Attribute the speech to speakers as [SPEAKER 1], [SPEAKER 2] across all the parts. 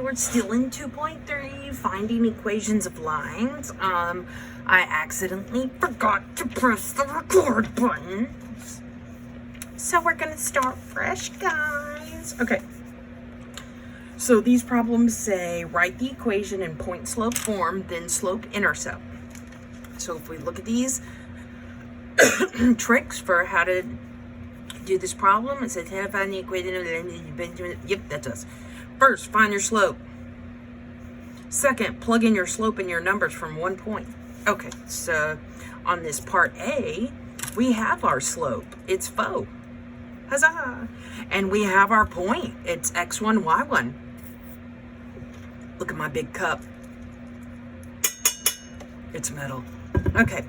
[SPEAKER 1] we're still in 2.3, finding equations of lines. I accidentally forgot to press the record button. So we're gonna start fresh, guys. Okay. So these problems say, write the equation in point-slope form, then slope-intercept. So if we look at these tricks for how to do this problem, it says, how to find the equation of the... Yep, that's us. First, find your slope. Second, plug in your slope and your numbers from one point. Okay, so on this part A, we have our slope. It's pho. Huzzah! And we have our point. It's x1, y1. Look at my big cup. It's metal. Okay.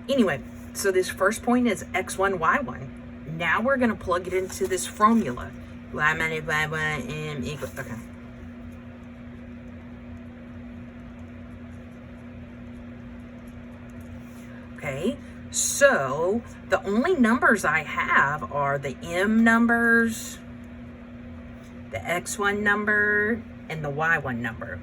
[SPEAKER 1] Anyway, so this first point is x1, y1. Now we're going to plug it into this formula. Y minus y1 m equals... Okay. Okay. So the only numbers I have are the m numbers, the x1 number, and the y1 number.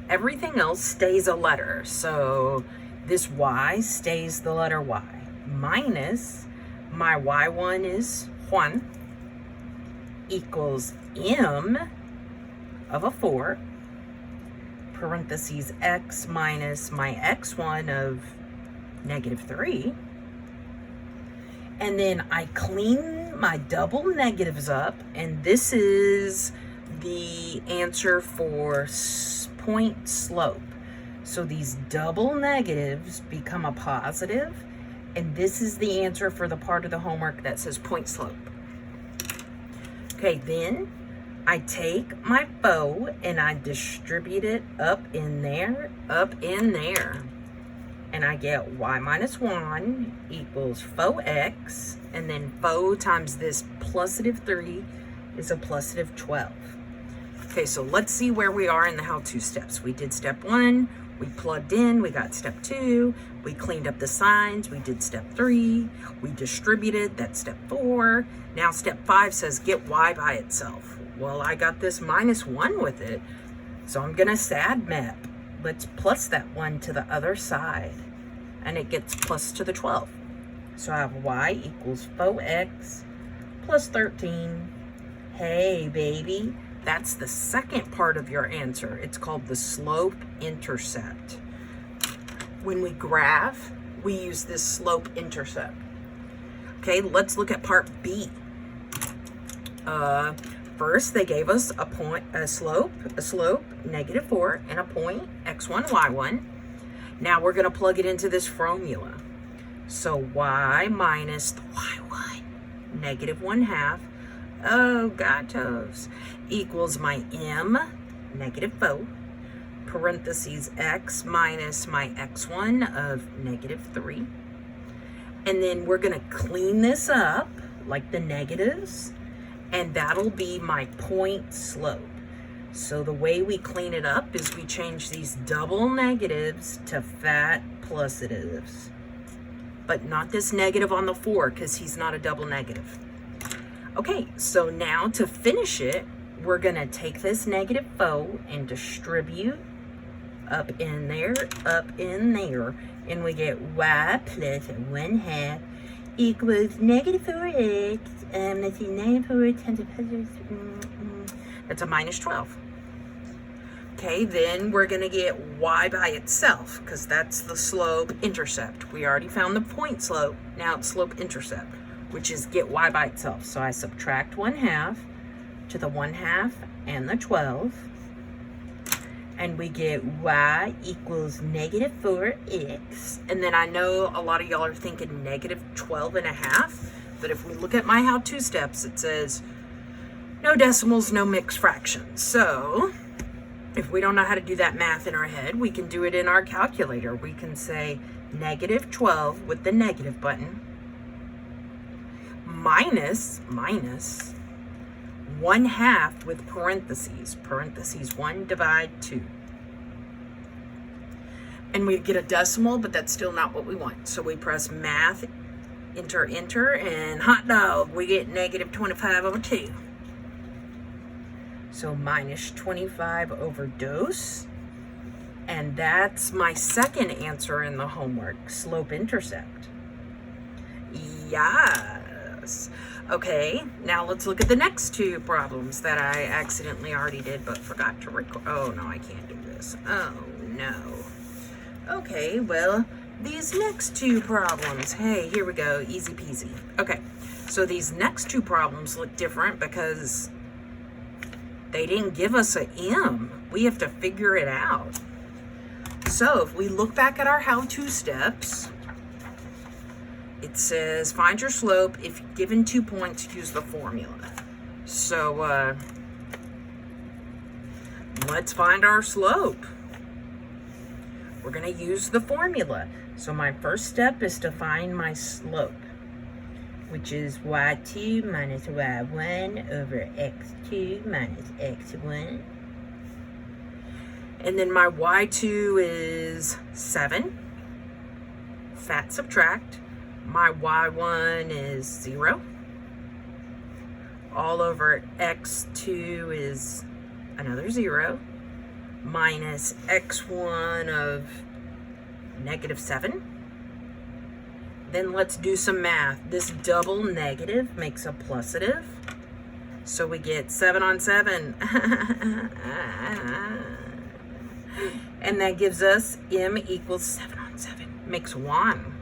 [SPEAKER 1] Everything else stays a letter. So this y stays the letter y. Minus my y1 is 1 equals m of a 4 parentheses x minus my x1 of -3. And then I clean my double negatives up, and this is the answer for point slope. So these double negatives become a positive, and this is the answer for the part of the homework that says point slope. Okay, then I take my pho and I distribute it up in there, and I get y minus 1 equals pho x, and then pho times this +3 is a +12. Okay, so let's see where we are in the how-to steps. We did step 1, we plugged in, we got step 2, we cleaned up the signs, we did step 3, we distributed, that's step 4. Now step 5 says get y by itself. Well, I got this -1 with it, so I'm gonna SAD map. Let's plus that 1 to the other side, and it gets plus to the 12. So I have y equals pho x plus 13. Hey, baby, that's the second part of your answer. It's called the slope-intercept. When we graph, we use this slope-intercept. Okay, let's look at part B. First, they gave us a slope, -4, and a point, x1, y1. Now we're going to plug it into this formula. So y minus the y1, -1/2, oh gatos, equals my m, -pho, parentheses x minus my x1 of -3. And then we're going to clean this up, like the negatives, and that'll be my point slope. So the way we clean it up is we change these double negatives to fat positives. But not this negative on the 4, because he's not a double negative. Okay, so now to finish it, we're going to take this -pho and distribute up in there, and we get y plus 1/2 equals -4x, let's see, -4 times a positive, that's a -12. Okay, then we're going to get y by itself, because that's the slope-intercept. We already found the point slope, now it's slope-intercept, which is get y by itself. So I subtract 1/2 to the 1/2 and the 12, and we get y equals -4x. And then I know a lot of y'all are thinking -12.5, but if we look at my how-to steps, it says no decimals, no mixed fractions. So if we don't know how to do that math in our head, we can do it in our calculator. We can say -12 with the negative button minus 1/2 with parentheses, 1 divide 2. And we get a decimal, but that's still not what we want. So we press math, enter, and hot dog, we get -25/2. So minus 25 over dose. And that's my second answer in the homework, slope-intercept. Yes. Okay, now let's look at the next two problems that I accidentally already did but forgot to record. Oh, no, I can't do this. Oh, no. Okay, well, these next two problems, hey, here we go, easy peasy. Okay, so these next two problems look different because they didn't give us an M. We have to figure it out. So if we look back at our how-to steps, it says find your slope. If given 2 points, use the formula. So let's find our slope. We're going to use the formula. So my first step is to find my slope, which is y2 minus y1 over x2 minus x1. And then my y2 is 7. Fat subtract. My y1 is 0. All over x2 is another 0. Minus x1 of negative 7. Then let's do some math. This double negative makes a plusative. So we get 7 on 7. And that gives us m equals 7 on 7. Makes 1.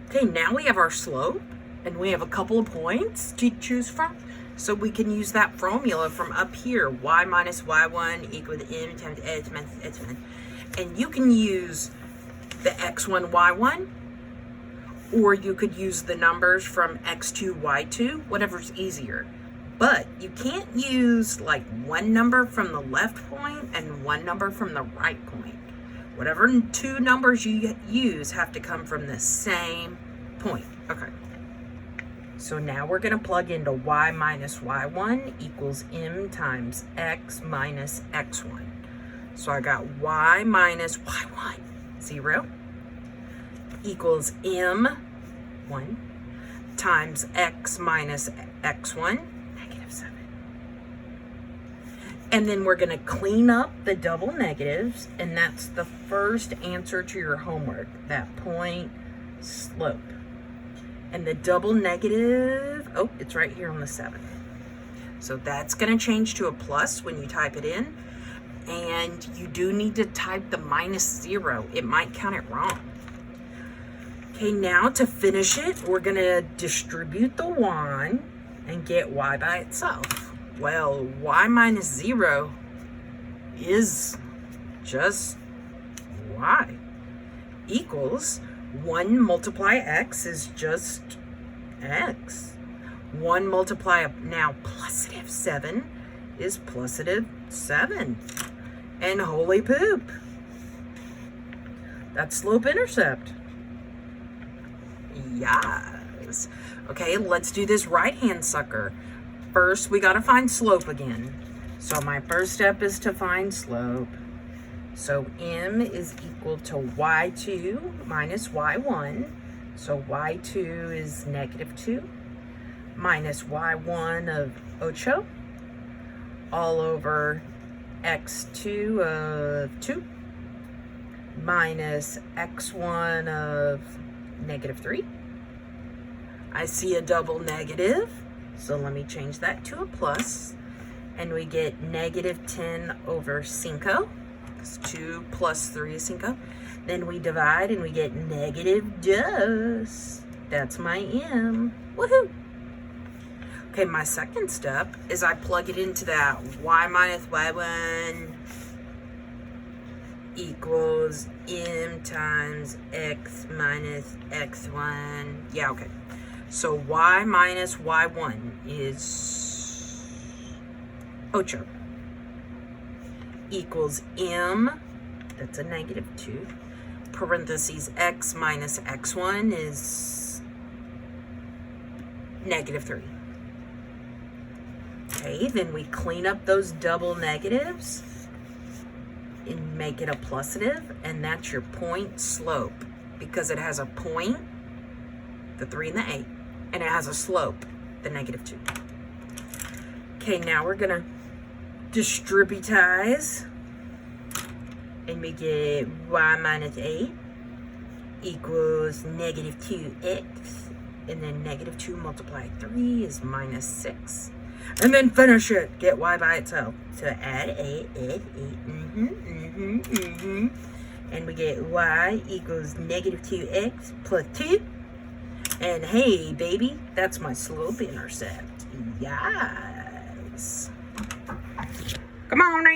[SPEAKER 1] Okay, now we have our slope, and we have a couple of points to choose from. So we can use that formula from up here, y minus y1 equal to m times h minus h1. And you can use the x1, y1, or you could use the numbers from x2, y2, whatever's easier. But you can't use like one number from the left point and one number from the right point. Whatever two numbers you use have to come from the same point. Okay. So now we're going to plug into y minus y1 equals m times x minus x1. So I got y minus y1, 0, equals m, 1, times x minus x1, negative 7. And then we're going to clean up the double negatives, and that's the first answer to your homework, that point slope. And the double negative, oh, it's right here on the 7. So that's going to change to a plus when you type it in. And you do need to type the minus 0. It might count it wrong. Okay, now to finish it, we're going to distribute the 1 and get y by itself. Well, y minus 0 is just y equals 1 multiply x is just x. 1 multiply now plusative 7 is plusative 7. And holy poop, that's slope-intercept. Yes. Okay, let's do this right-hand sucker. First, we got to find slope again. So my first step is to find slope. So m is equal to y2 minus y1. So y2 is negative 2 minus y1 of 8 all over x2 of 2 minus x1 of negative 3. I see a double negative. So let me change that to a plus, and we get negative 10 over 5, because 2 plus 3 is 5. Then we divide and we get negative 2. That's my m. Woohoo! Okay, my second step is I plug it into that y minus y1 equals m times x minus x1. Yeah, okay. So y minus y1 is 8 equals m, that's a negative 2, parentheses x minus x1 is negative 3. Okay, then we clean up those double negatives and make it a plusative, and that's your point slope, because it has a point, the 3 and the 8, and it has a slope, the negative 2. Okay, now we're gonna distributize, and we get y minus 8 equals negative 2x, and then negative 2 multiplied 3 is minus 6. And then finish it. Get y by itself. So add 8, and we get y equals negative 2x plus 2. And hey, baby, that's my slope-intercept. Yes. Come on, now.